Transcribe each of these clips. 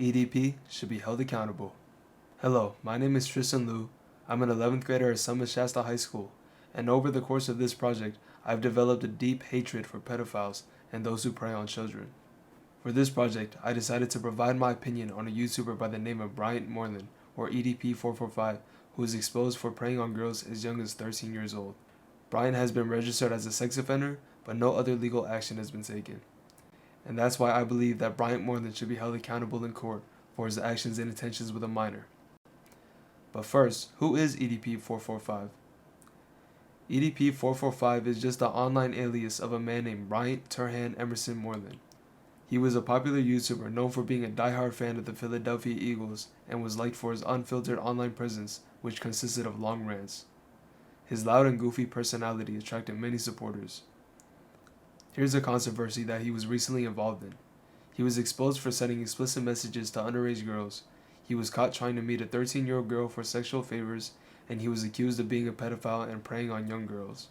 EDP should be held accountable. Hello, my name is Tristan Liu. I'm an 11th grader at Summit Shasta High School, and over the course of this project, I've developed a deep hatred for pedophiles and those who prey on children. For this project, I decided to provide my opinion on a YouTuber by the name of Bryant Moreland, or EDP445, who is exposed for preying on girls as young as 13 years old. Bryant has been registered as a sex offender, but no other legal action has been taken. And that's why I believe that Bryant Moreland should be held accountable in court for his actions and intentions with a minor. But first, who is EDP445? EDP445 is just the online alias of a man named Bryant Turhan Emerson Moreland. He was a popular YouTuber known for being a diehard fan of the Philadelphia Eagles and was liked for his unfiltered online presence, which consisted of long rants. His loud and goofy personality attracted many supporters. Here's a controversy that he was recently involved in. He was exposed for sending explicit messages to underage girls. He was caught trying to meet a 13-year-old girl for sexual favors, and he was accused of being a pedophile and preying on young girls.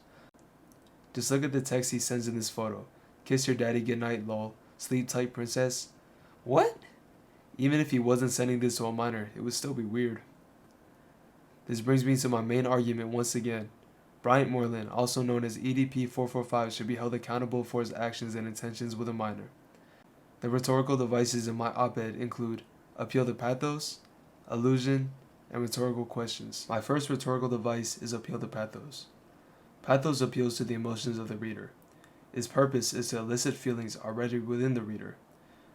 Just look at the text he sends in this photo. Kiss your daddy goodnight, lol. Sleep tight, princess. What? Even if he wasn't sending this to a minor, it would still be weird. This brings me to my main argument once again. Bryant Moreland, also known as EDP445, should be held accountable for his actions and intentions with a minor. The rhetorical devices in my op-ed include appeal to pathos, allusion, and rhetorical questions. My first rhetorical device is appeal to pathos. Pathos appeals to the emotions of the reader. Its purpose is to elicit feelings already within the reader.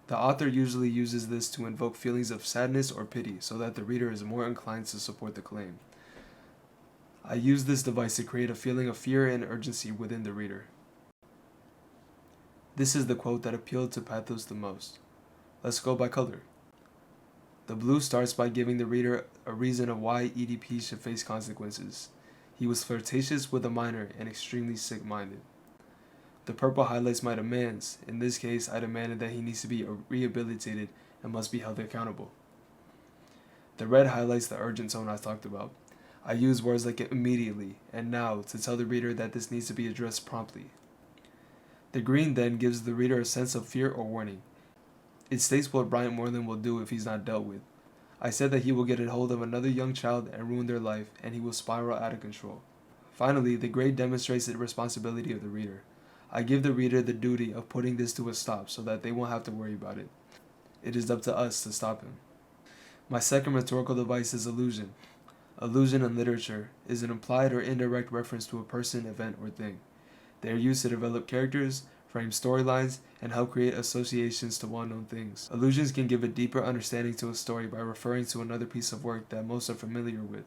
The author usually uses this to invoke feelings of sadness or pity so that the reader is more inclined to support the claim. I use this device to create a feeling of fear and urgency within the reader. This is the quote that appealed to pathos the most. Let's go by color. The blue starts by giving the reader a reason of why EDP should face consequences. He was flirtatious with a minor and extremely sick-minded. The purple highlights my demands. In this case, I demanded that he needs to be rehabilitated and must be held accountable. The red highlights the urgent tone I talked about. I use words like immediately and now to tell the reader that this needs to be addressed promptly. The green then gives the reader a sense of fear or warning. It states what Bryant Moreland will do if he's not dealt with. I said that he will get a hold of another young child and ruin their life, and he will spiral out of control. Finally, the gray demonstrates the responsibility of the reader. I give the reader the duty of putting this to a stop so that they won't have to worry about it. It is up to us to stop him. My second rhetorical device is allusion. Allusion in literature is an implied or indirect reference to a person, event, or thing. They are used to develop characters, frame storylines, and help create associations to well-known things. Allusions can give a deeper understanding to a story by referring to another piece of work that most are familiar with.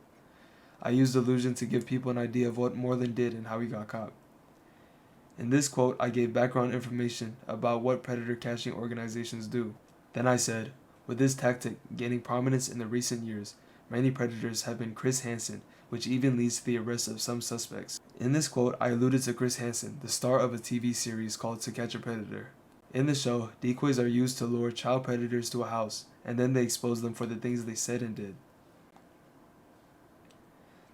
I used allusion to give people an idea of what Moreland did and how he got caught. In this quote, I gave background information about what predator catching organizations do. Then I said, with this tactic gaining prominence in the recent years, many predators have been Chris Hansen, which even leads to the arrest of some suspects. In this quote, I alluded to Chris Hansen, the star of a TV series called To Catch a Predator. In the show, decoys are used to lure child predators to a house, and then they expose them for the things they said and did.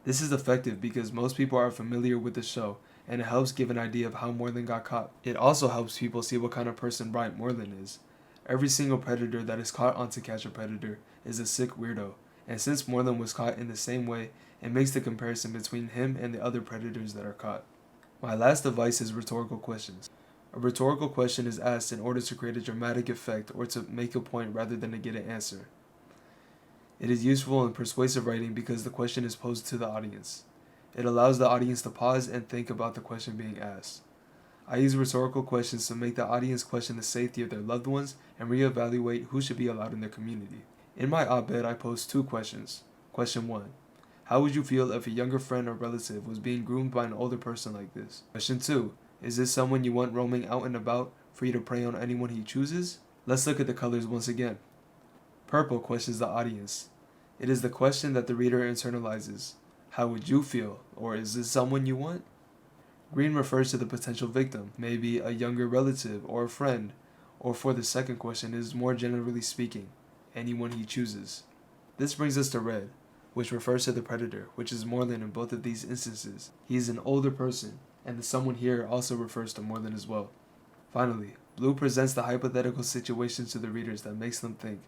This is effective because most people are familiar with the show, and it helps give an idea of how Moreland got caught. It also helps people see what kind of person Bryant Moreland is. Every single predator that is caught on To Catch a Predator is a sick weirdo, and since Moreland was caught in the same way, it makes the comparison between him and the other predators that are caught. My last device is rhetorical questions. A rhetorical question is asked in order to create a dramatic effect or to make a point rather than to get an answer. It is useful in persuasive writing because the question is posed to the audience. It allows the audience to pause and think about the question being asked. I use rhetorical questions to make the audience question the safety of their loved ones and reevaluate who should be allowed in their community. In my op-ed, I posed two questions. Question 1. How would you feel if a younger friend or relative was being groomed by an older person like this? Question 2. Is this someone you want roaming out and about, free to prey on anyone he chooses? Let's look at the colors once again. Purple questions the audience. It is the question that the reader internalizes. How would you feel? Or is this someone you want? Green refers to the potential victim, maybe a younger relative or a friend, or for the second question is more generally speaking, anyone he chooses. This brings us to red, which refers to the predator, which is Moreland in both of these instances. He is an older person, and the someone here also refers to Moreland as well. Finally, blue presents the hypothetical situation to the readers that makes them think.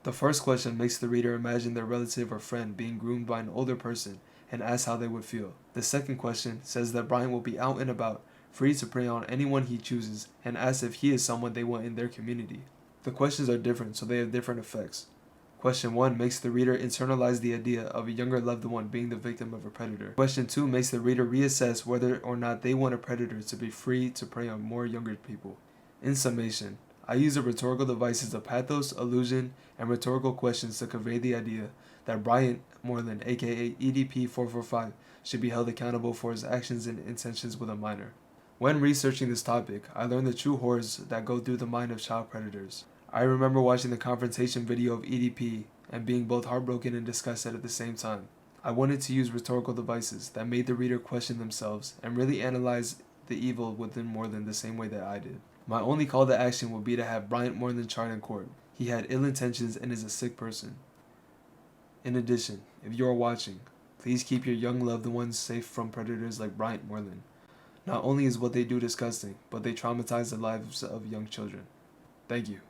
The first question makes the reader imagine their relative or friend being groomed by an older person and ask how they would feel. The second question says that Bryant will be out and about, free to prey on anyone he chooses, and asks if he is someone they want in their community. The questions are different, so they have different effects. Question 1 makes the reader internalize the idea of a younger loved one being the victim of a predator. Question 2 makes the reader reassess whether or not they want a predator to be free to prey on more younger people. In summation, I use the rhetorical devices of pathos, allusion, and rhetorical questions to convey the idea that Bryant Moreland, aka EDP-445, should be held accountable for his actions and intentions with a minor. When researching this topic, I learned the true horrors that go through the mind of child predators. I remember watching the confrontation video of EDP and being both heartbroken and disgusted at the same time. I wanted to use rhetorical devices that made the reader question themselves and really analyze the evil within Moreland the same way that I did. My only call to action would be to have Bryant Moreland tried in court. He had ill intentions and is a sick person. In addition, if you are watching, please keep your young loved ones safe from predators like Bryant Moreland. Not only is what they do disgusting, but they traumatize the lives of young children. Thank you.